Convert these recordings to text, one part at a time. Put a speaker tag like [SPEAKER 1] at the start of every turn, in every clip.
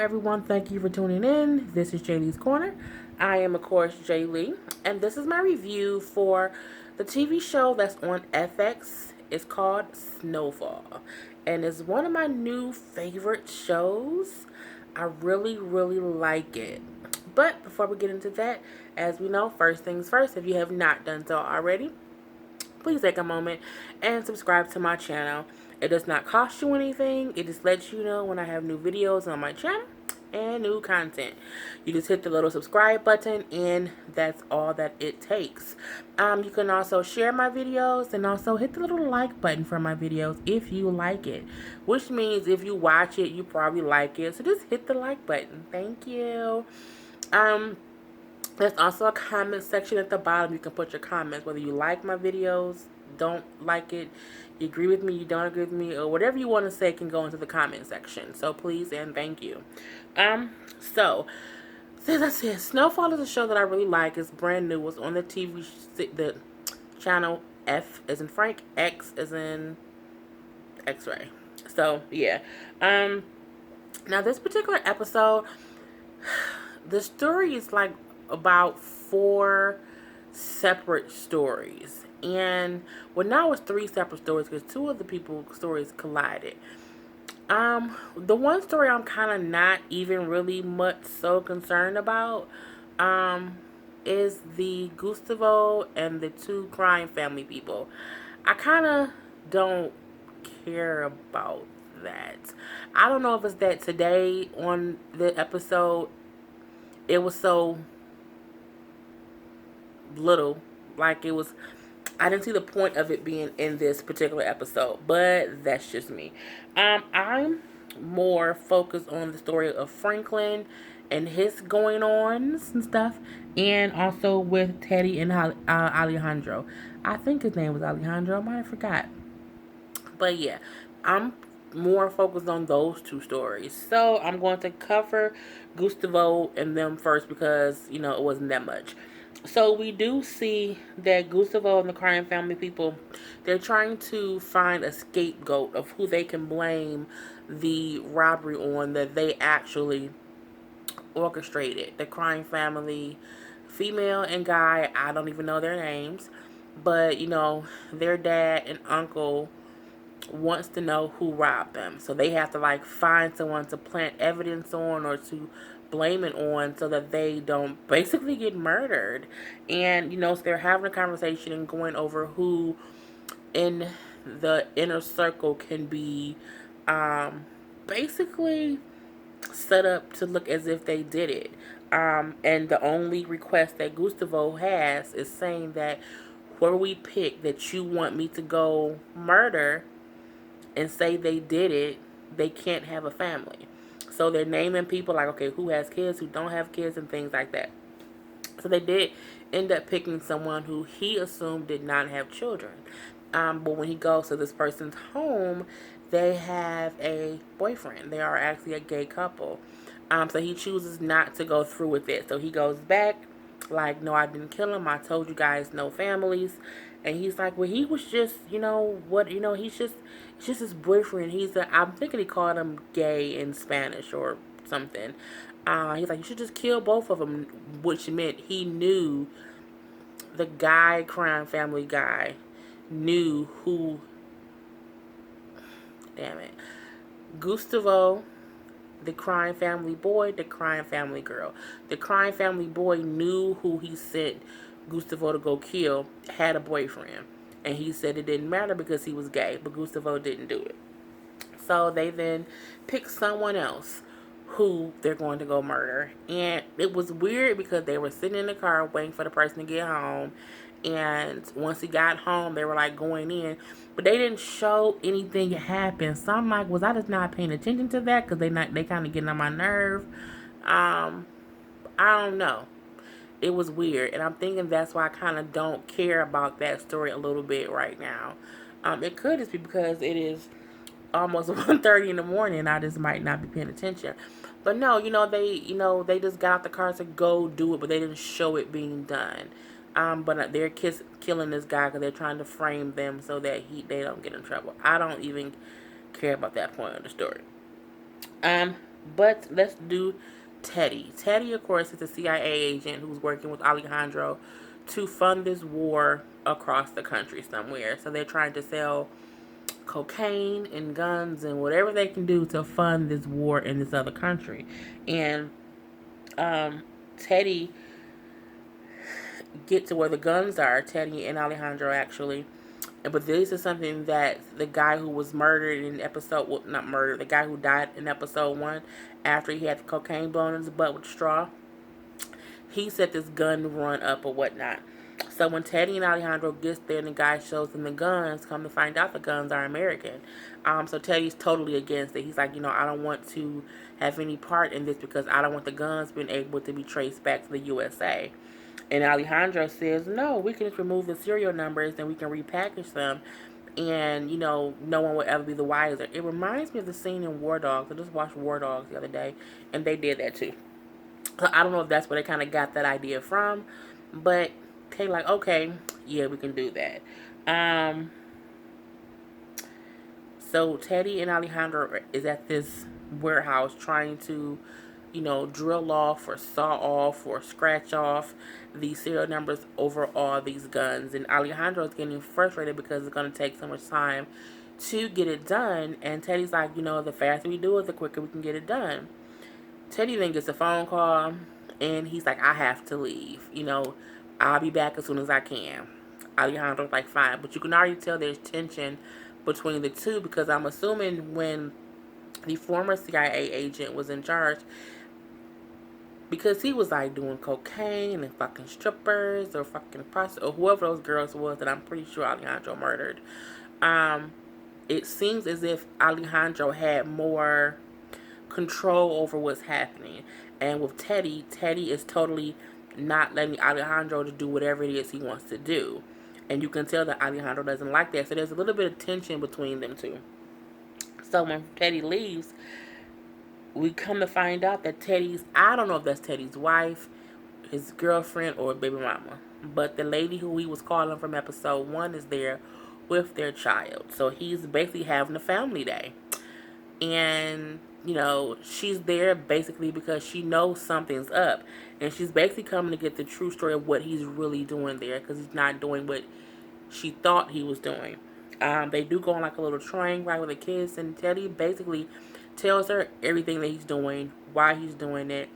[SPEAKER 1] everyone. Thank you for tuning in. This is Jaylee's Corner. I am, of course, Jaylee, and this is my review for the TV show that's on FX. It's called Snowfall, and it's one of my new favorite shows. I really, really like it. But before we get into that, as we know, first things first, if you have not done so already, please take a moment and subscribe to my channel. It does not cost you anything. It just lets you know when I have new videos on my channel and new content. You just hit the little subscribe button and that's all that it takes. You can also share my videos and also hit the little like button for my videos if you like it, which means if you watch it, you probably like it. So just hit the like button. Thank you. There's also a comment section at the bottom. You can put your comments, whether you like my videos, don't like it, you agree with me, you don't agree with me, or whatever you want to say can go into the comment section. So please and thank you. So as I said, Snowfall is a show that I really like. It's brand new. It's on the the channel F as in Frank, X as in X-ray. So yeah. Now this particular episode, the story is like about 4 separate stories. And well, now it's 3 separate stories because 2 of the people's stories collided. The one story I'm kind of not even really much so concerned about, is the Gustavo and the 2 crime family people. I kind of don't care about that. I don't know if it's that today on the episode it was so little, like it was, I didn't see the point of it being in this particular episode, but that's just me. I'm more focused on the story of Franklin and his going ons and stuff, and also with Teddy and Alejandro. I think his name was Alejandro. I might have forgot, but yeah, I'm more focused on those 2 stories. So I'm going to cover Gustavo and them first because it wasn't that much. So we do see that Gustavo and the crime family people, they're trying to find a scapegoat of who they can blame the robbery on that they actually orchestrated. The crime family, female and guy, I don't even know their names, but their dad and uncle wants to know who robbed them. So they have to like find someone to plant evidence on or to blame it on so that they don't basically get murdered. And so they're having a conversation and going over who in the inner circle can be basically set up to look as if they did it. And the only request that Gustavo has is saying that whoever we pick that you want me to go murder and say they did it, they can't have a family. So they're naming people like, okay, who has kids, who don't have kids, and things like that. So they did end up picking someone who he assumed did not have children. But when he goes to this person's home, they have a boyfriend. They are actually a gay couple. So he chooses not to go through with it. So he goes back, like, no, I didn't kill him. I told you guys no families. And he's like, well, he was just, he's just, it's just his boyfriend. I'm thinking he called him gay in Spanish or something. He's like, you should just kill both of them, which meant he knew the guy, crime family guy, knew who, damn it, Gustavo, the crime family boy, the crime family girl. The crime family boy knew who he sent Gustavo to go kill had a boyfriend. And he said it didn't matter because he was gay, but Gustavo didn't do it. So they then picked someone else who they're going to go murder. And it was weird because they were sitting in the car waiting for the person to get home. And once he got home, they were like going in, but they didn't show anything happen. So I'm like, was I just not paying attention to that? Because they kind of getting on my nerve. I don't know. It was weird, and I'm thinking that's why I kind of don't care about that story a little bit right now. It could just be because it is almost 1:30 in the morning, and I just might not be paying attention. But no, they just got out the car to go do it, but they didn't show it being done. But they're killing this guy because they're trying to frame them so that they don't get in trouble. I don't even care about that point of the story. But let's do Teddy. Teddy, of course, is a CIA agent who's working with Alejandro to fund this war across the country somewhere. So they're trying to sell cocaine and guns and whatever they can do to fund this war in this other country. And um, Teddy get to where the guns are, Teddy and Alejandro actually. But this is something that the guy who was murdered in episode, well, not murdered, the guy who died in episode 1 after he had the cocaine blown in his butt with straw, he set this gun run up or whatnot. So when Teddy and Alejandro gets there and the guy shows them the guns, come to find out the guns are American. So Teddy's totally against it. He's like, I don't want to have any part in this because I don't want the guns being able to be traced back to the USA. And Alejandro says, no, we can just remove the serial numbers and we can repackage them. And, no one will ever be the wiser. It reminds me of the scene in War Dogs. I just watched War Dogs the other day, and they did that too. So I don't know if that's where they kind of got that idea from. But they like, okay, yeah, we can do that. So Teddy and Alejandro is at this warehouse trying to, drill off or saw off or scratch off the serial numbers over all these guns. And Alejandro is getting frustrated because it's going to take so much time to get it done. And Teddy's like, the faster we do it, the quicker we can get it done. Teddy then gets a phone call and he's like, I have to leave. I'll be back as soon as I can. Alejandro's like, fine. But you can already tell there's tension between the two because I'm assuming when the former CIA agent was in charge, because he was like doing cocaine and fucking strippers or fucking prostitutes or whoever those girls was that I'm pretty sure Alejandro murdered. It seems as if Alejandro had more control over what's happening. And with Teddy, Teddy is totally not letting Alejandro to do whatever it is he wants to do. And you can tell that Alejandro doesn't like that. So there's a little bit of tension between them two. So when Teddy leaves, we come to find out that I don't know if that's Teddy's wife, his girlfriend, or baby mama. But the lady who he was calling from episode 1 is there with their child. So he's basically having a family day. And, she's there basically because she knows something's up. And she's basically coming to get the true story of what he's really doing there because he's not doing what she thought he was doing. They do go on like a little train ride with the kids, and Teddy basically tells her everything that he's doing, why he's doing it,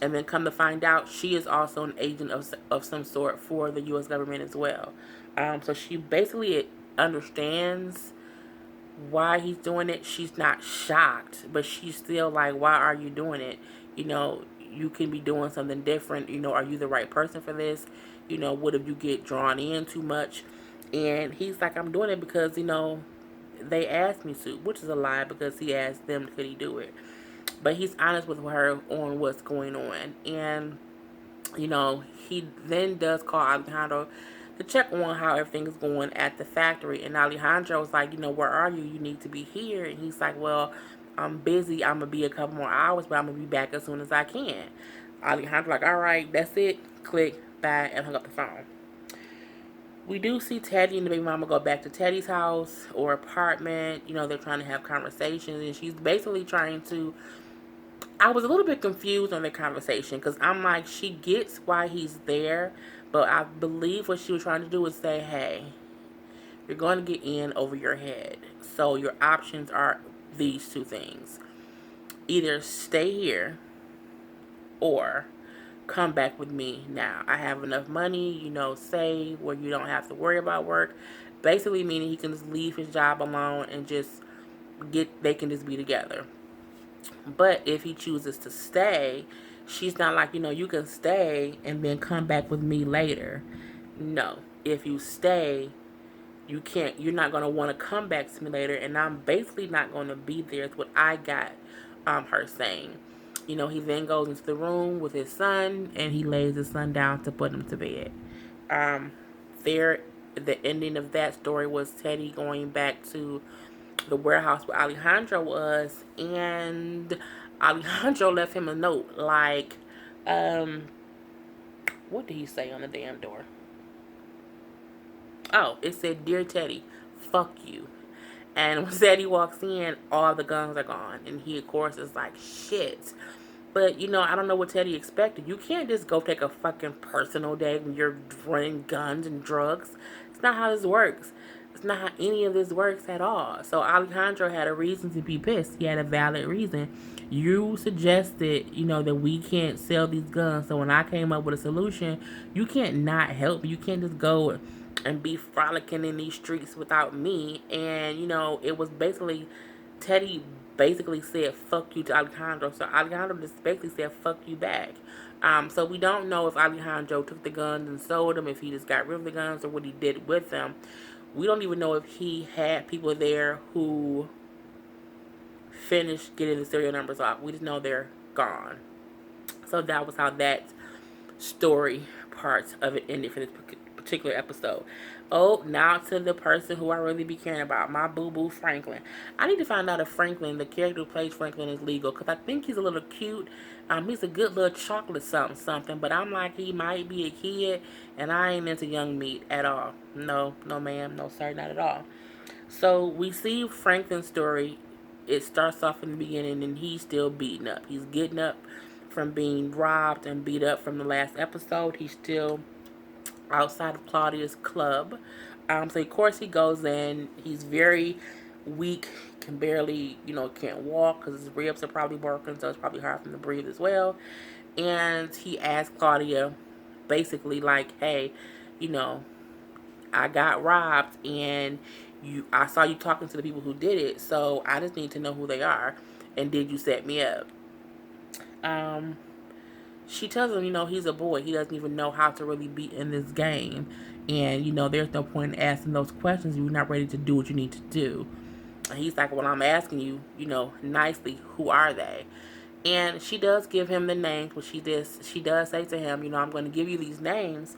[SPEAKER 1] and then come to find out she is also an agent of some sort for the U.S. government as well. So she basically understands why he's doing it. She's not shocked, but she's still like, why are you doing it? You can be doing something different. Are you the right person for this? What if you get drawn in too much? And he's like, I'm doing it because, they asked me to, which is a lie because he asked them, could he do it? But he's honest with her on what's going on. And, he then does call Alejandro to check on how everything is going at the factory. And Alejandro was like, where are you? You need to be here. And he's like, well, I'm busy. I'm going to be a couple more hours, but I'm going to be back as soon as I can. Alejandro like, all right, that's it. Click, bye, and hung up the phone. We do see Teddy and the baby mama go back to Teddy's house or apartment. They're trying to have conversations, and she's basically trying to. I was a little bit confused on their conversation because I'm like, she gets why he's there, but I believe what she was trying to do is say, hey, you're going to get in over your head. So your options are these two things. Either stay here or come back with me now. I have enough money, save where you don't have to worry about work. Basically meaning he can just leave his job alone and they can just be together. But if he chooses to stay, she's not like, you can stay and then come back with me later. No. If you stay, you're not going to want to come back to me later, and I'm basically not going to be there is what I got her saying. He then goes into the room with his son, and he lays his son down to put him to bed. The ending of that story was Teddy going back to the warehouse where Alejandro was, and Alejandro left him a note like, what did he say on the damn door? Oh, it said, Dear Teddy, fuck you. And when Teddy walks in, all the guns are gone. And he, of course, is like, shit. But, I don't know what Teddy expected. You can't just go take a fucking personal day when you're running guns and drugs. It's not how this works. It's not how any of this works at all. So Alejandro had a reason to be pissed. He had a valid reason. You suggested, that we can't sell these guns. So when I came up with a solution, you can't not help. You can't just go and be frolicking in these streets without me. And, it was basically Teddy basically said fuck you to Alejandro. So Alejandro just basically said fuck you back. So we don't know if Alejandro took the guns and sold them, if he just got rid of the guns, or what he did with them. We don't even know if he had people there who finished getting the serial numbers off. We just know they're gone. So that was how that story part of it ended for this particular episode. Oh, now to the person who I really be caring about, my boo-boo Franklin. I need to find out if Franklin, the character who plays Franklin, is legal, because I think he's a little cute. He's a good little chocolate something, but I'm like, he might be a kid, and I ain't into young meat at all. No, no ma'am, no sir, not at all. So we see Franklin's story. It starts off in the beginning, and he's still beaten up. He's getting up from being robbed and beat up from the last episode. He's still outside of Claudia's club. So of course he goes in. He's very weak, can barely, can't walk because his ribs are probably broken, so it's probably hard for him to breathe as well. And he asks Claudia, basically like, hey, I got robbed, and I saw you talking to the people who did it, so I just need to know who they are, and did you set me up? Um, she tells him, he's a boy. He doesn't even know how to really be in this game. And, there's no point in asking those questions if you're not ready to do what you need to do. And he's like, well, I'm asking you, nicely, who are they? And she does give him the names, but she does say to him, I'm going to give you these names,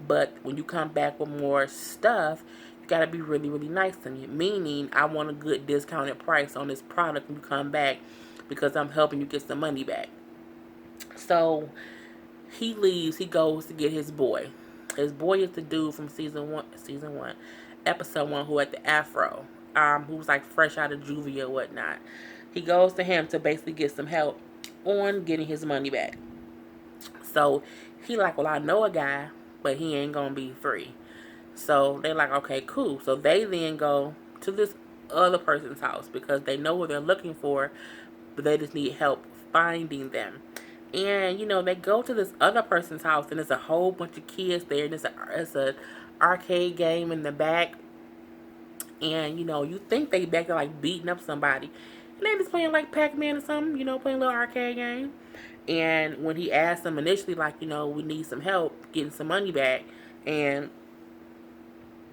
[SPEAKER 1] but when you come back with more stuff, you got to be really, really nice to me. Meaning, I want a good discounted price on this product when you come back, because I'm helping you get some money back. So he leaves. He goes to get his boy. His boy is the dude from season one, episode 1, who had the afro, who was like fresh out of juvie or whatnot. He goes to him to basically get some help on getting his money back. So he like, well, I know a guy, but he ain't gonna be free. So they're like, okay, cool. So they then go to this other person's house because they know what they're looking for, but they just need help finding them. And, they go to this other person's house, and there's a whole bunch of kids there, and it's a arcade game in the back. And, you think they back there, like, beating up somebody. And they just playing, like, Pac-Man or something, playing a little arcade game. And when he asked them initially, like, we need some help getting some money back, and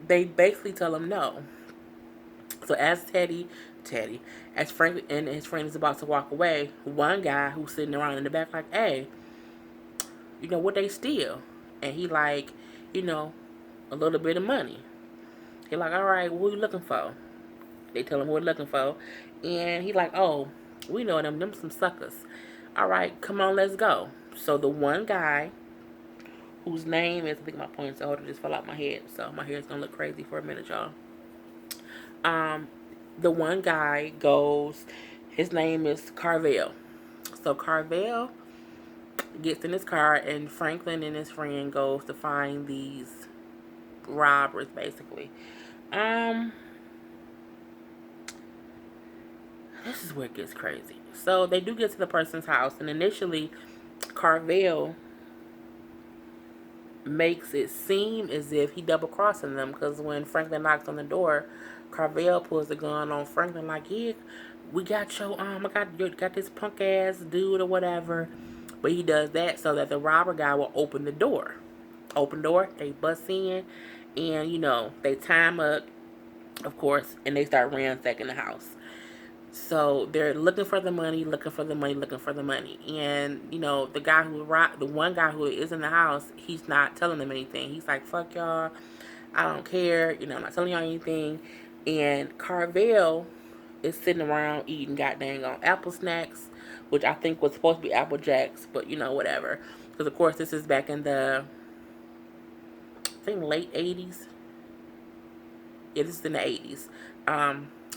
[SPEAKER 1] they basically tell him no. So as as Frank and his friend is about to walk away, one guy who's sitting around in the back like, hey, what they steal? And he like, a little bit of money. He like, all right, what are you looking for? They tell him what we're looking for. And he like, oh, we know them some suckers. All right, come on, let's go. So the one guy whose name is, I think my pointer holder just fell out my head, so my hair's gonna look crazy for a minute, y'all. The one guy goes, his name is Carvel. So Carvel gets in his car, and Franklin and his friend goes to find these robbers, basically. This is where it gets crazy. So they do get to the person's house, and initially Carvel makes it seem as if he double crossing them, because when Franklin knocks on the door, Carvel pulls the gun on Franklin like, yeah, we got your I got this punk ass dude or whatever. But he does that so that the robber guy will open the door. Open door, they bust in, and they time up, of course, and they start ransacking the house. So they're looking for the money, looking for the money, looking for the money. And, the one guy who is in the house, he's not telling them anything. He's like, fuck y'all, I don't care, I'm not telling y'all anything. And Carvel is sitting around eating goddamn on apple snacks, which I think was supposed to be Apple Jacks, but whatever. Because of course this is back in the, I think, late 80s. Yeah, this is in the 80s.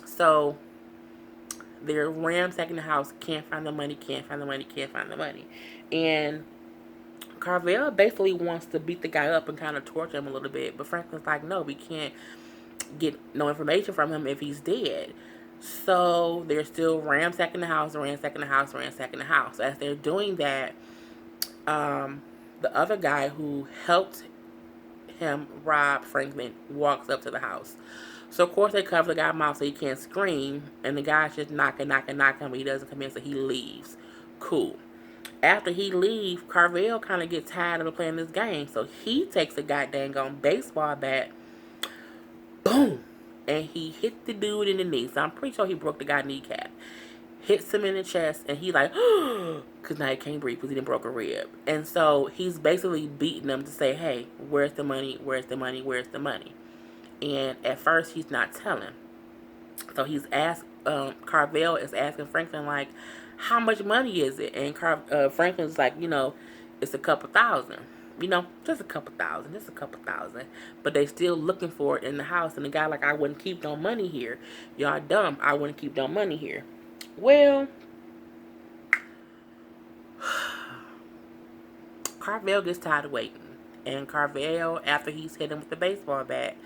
[SPEAKER 1] So they're ransacking the house, can't find the money, can't find the money, can't find the money. And Carvel basically wants to beat the guy up and kind of torture him a little bit. But Franklin's like, no, we can't get no information from him if he's dead. So they're still ransacking the house, ransacking the house, ransacking the house. As they're doing that, the other guy who helped him rob Franklin walks up to the house. So of course they cover the guy's mouth so he can't scream, and the guy's just knocking, knocking, knocking, but he doesn't come in, so he leaves. Cool. After he leaves, Carvel kind of gets tired of playing this game, so he takes a goddamn baseball bat, boom, and he hit the dude in the knee. So I'm pretty sure he broke the guy's kneecap. Hits him in the chest, and he like, because now he can't breathe because he didn't broke a rib. And so he's basically beating him to say, hey, where's the money? Where's the money? Where's the money? And at first, he's not telling. So he's asked, Carvel is asking Franklin, like, how much money is it? And Franklin's like, it's a couple thousand. Just a couple thousand, just a couple thousand. But they still looking for it in the house. And the guy like, I wouldn't keep no money here. Y'all dumb. I wouldn't keep no money here. Well, Carvel gets tired of waiting. And Carvel, after he's hit him with the baseball bat,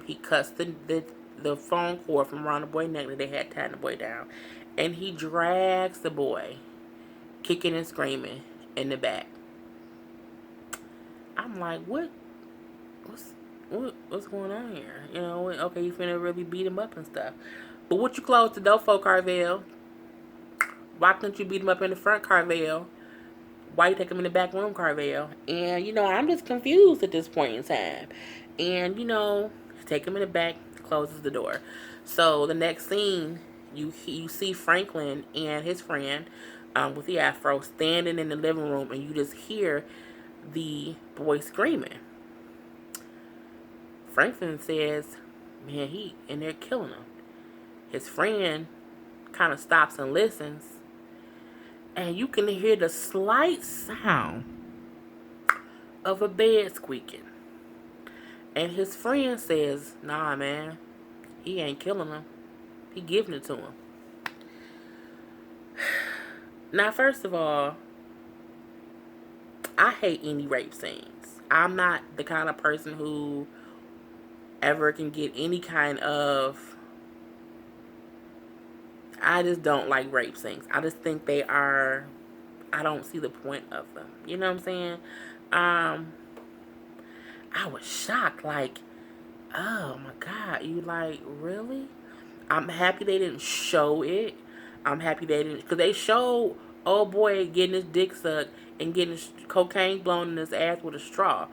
[SPEAKER 1] he cuts the phone cord from around the boy's neck that they had tied the boy down. And he drags the boy, kicking and screaming, in the back. I'm like, what's going on here? Okay, you finna really beat him up and stuff. But what you close the door for, Carvel? Why couldn't you beat him up in the front, Carvel? Why you take him in the back room, Carvel? And, I'm just confused at this point in time. And, take him in the back, closes the door. So the next scene, you see Franklin and his friend with the afro standing in the living room, and you just hear the boy screaming. Franklin says, man, he in there killing him. His friend kind of stops and listens, and you can hear the slight sound of a bed squeaking. And his friend says, nah, man, he ain't killing him. He giving it to him. Now, first of all, I hate any rape scenes. I'm not the kind of person who ever can get any kind of... I just don't like rape scenes. I just think they are... I don't see the point of them. You know what I'm saying? I was shocked. Like, oh my God. You like, really? I'm happy they didn't show it. I'm happy they didn't... Because they showed old boy getting his dick sucked and getting his cocaine blown in his ass with a straw.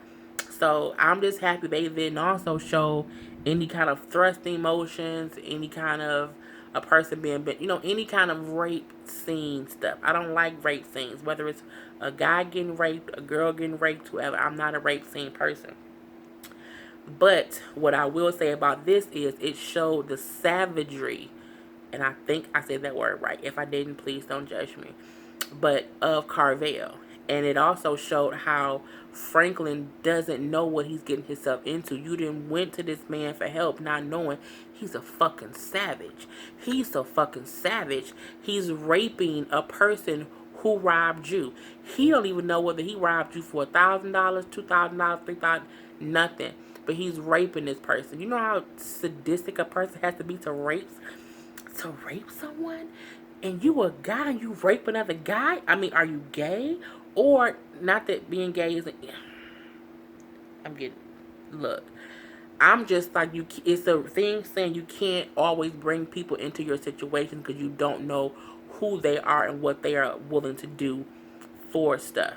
[SPEAKER 1] So I'm just happy they didn't also show any kind of thrusting motions, any kind of a person being, any kind of rape scene stuff. I don't like rape scenes, whether it's a guy getting raped, a girl getting raped, whoever. I'm not a rape scene person. But what I will say about this is it showed the savagery, and I think I said that word right. If I didn't, please don't judge me. But of Carvel. And it also showed how Franklin doesn't know what he's getting himself into. You didn't went to this man for help not knowing he's a fucking savage. He's so fucking savage. He's raping a person who robbed you. He don't even know whether he robbed you for $1,000, $2,000, $3,000, nothing. But he's raping this person. You know how sadistic a person has to be to rape someone? And you a guy and you rape another guy? I mean, are you gay? Or, not that being gay isn't... Look. I'm just like, it's a thing saying you can't always bring people into your situation because you don't know who they are and what they are willing to do for stuff.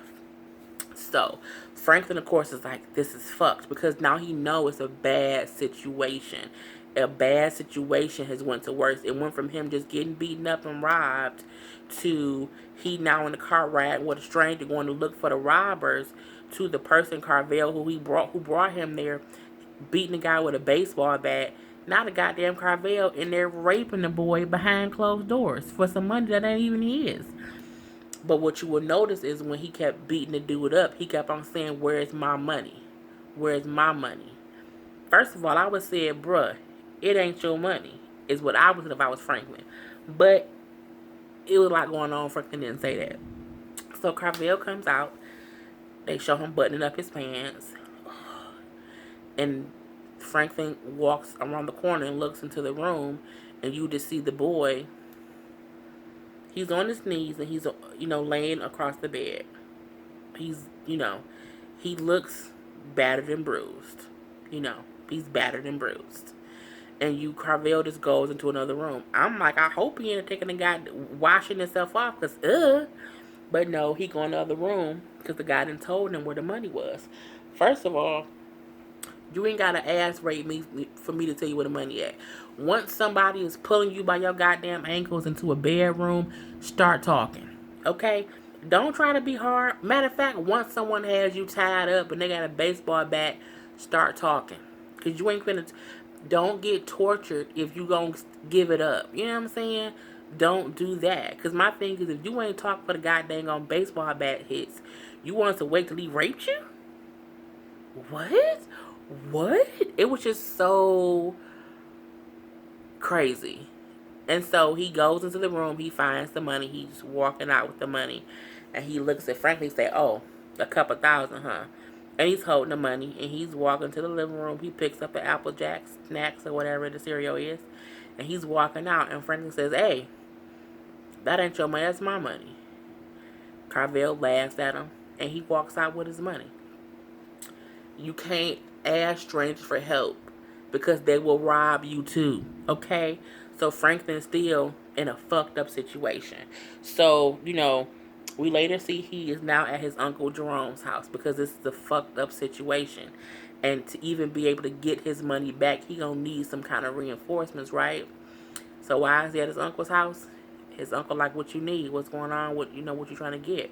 [SPEAKER 1] So, Franklin, of course, is like, this is fucked because now he knows it's a bad situation. A bad situation has went to worse. It went from him just getting beaten up and robbed to he now in the car riding with a stranger going to look for the robbers to the person Carvel who brought him there beating the guy with a baseball bat. Now the goddamn Carvel in there raping the boy behind closed doors for some money that ain't even his. But what you will notice is when he kept beating the dude up, he kept on saying, where's my money? Where's my money? First of all, I would say, bruh, it ain't your money. is what I would say if I was Franklin. But it was a lot going on. Franklin didn't say that. So Carvel comes out. They show him buttoning up his pants. And Franklin walks around the corner and looks into the room. And you just see the boy. He's on his knees and he's, laying across the bed. He's, he looks battered and bruised. He's battered and bruised. And Carvel just goes into another room. I'm like, I hope he ain't taking the guy washing himself off, because, But no, he go in the other room because the guy done told him where the money was. First of all, you ain't got to ask rate me for me to tell you where the money at. Once somebody is pulling you by your goddamn ankles into a bedroom, start talking. Okay? Don't try to be hard. Matter of fact, once someone has you tied up and they got a baseball bat, start talking. Because you ain't finna... Don't get tortured if you gonna give it up. You know what I'm saying? Don't do that. Because my thing is, if you ain't talking for the goddamn on baseball bat hits, you want us to wait till he raped you? What? It was just so crazy. And so he goes into the room, he finds the money, he's walking out with the money, and he looks at Franklin and say, oh, a couple thousand, huh? And he's holding the money, and he's walking to the living room. He picks up the Apple Jack snacks or whatever the cereal is, and he's walking out, and Franklin says, hey, that ain't your money, that's my money. Carvel laughs at him, and he walks out with his money. You can't ask strangers for help because they will rob you too, okay? So Franklin's still in a fucked up situation. So, we later see he is now at his Uncle Jerome's house because this is a fucked up situation. And to even be able to get his money back, he gonna need some kind of reinforcements, right? So why is he at his uncle's house? His uncle like, what you need? What's going on? What you trying to get?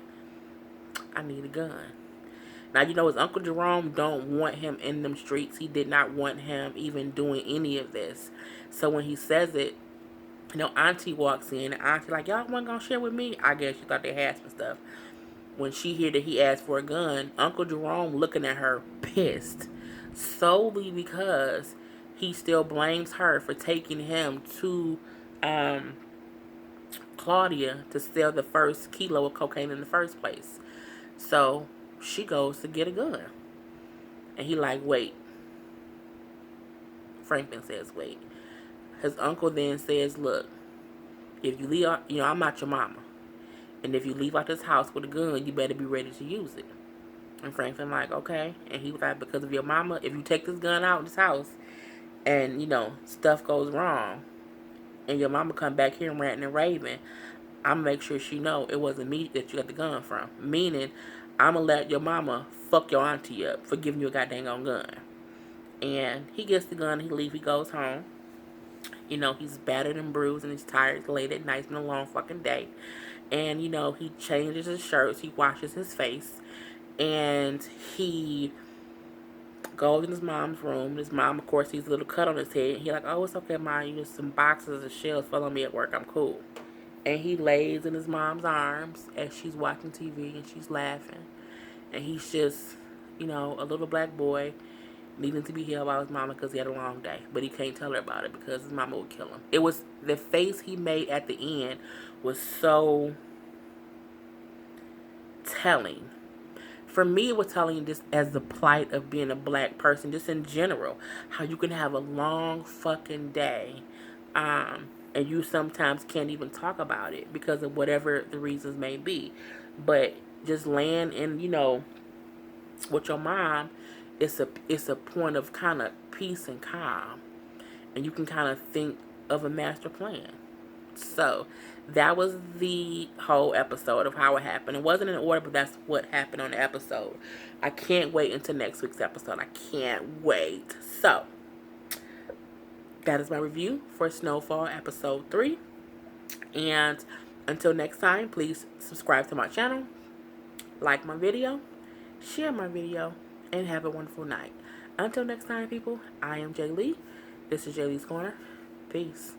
[SPEAKER 1] I need a gun. Now, his Uncle Jerome don't want him in them streets. He did not want him even doing any of this. So when he says it, Auntie walks in, and Auntie like, y'all wasn't gonna share with me? I guess she thought they had some stuff. When she hear that he asked for a gun, Uncle Jerome looking at her pissed. Solely because he still blames her for taking him to Claudia to sell the first kilo of cocaine in the first place. So she goes to get a gun. And he like, wait. Franklin says, wait. His uncle then says, look, if you leave, I'm not your mama. And if you leave out this house with a gun, you better be ready to use it. And Franklin like, okay. And he was like, because of your mama, if you take this gun out of this house and, stuff goes wrong and your mama come back here ranting and raving, I'm going to make sure she know it wasn't me that you got the gun from. Meaning, I'm going to let your mama fuck your auntie up for giving you a goddamn gun. And he gets the gun, he leaves, he goes home. He's battered and bruised and he's tired late at night. It's been a long fucking day. And, he changes his shirts, he washes his face, and he goes in his mom's room. His mom, of course, sees a little cut on his head. He's like, oh, it's okay, Mom. Some boxes of shells fell on me at work. I'm cool. And he lays in his mom's arms as she's watching TV and she's laughing. And he's just, a little black boy needing to be held by his mama because he had a long day. But he can't tell her about it because his mama would kill him. It was, the face he made at the end was so telling. For me, it was telling just as the plight of being a black person, just in general. How you can have a long fucking day. And you sometimes can't even talk about it because of whatever the reasons may be. But just laying in, with your mom, it's a point of kind of peace and calm. And you can kind of think of a master plan. So, that was the whole episode of how it happened. It wasn't in order, but that's what happened on the episode. I can't wait until next week's episode. I can't wait. So, that is my review for Snowfall episode 3. And until next time, please subscribe to my channel, like my video, share my video, and have a wonderful night. Until next time, people, I am Jay Lee. This is Jay Lee's Corner. Peace.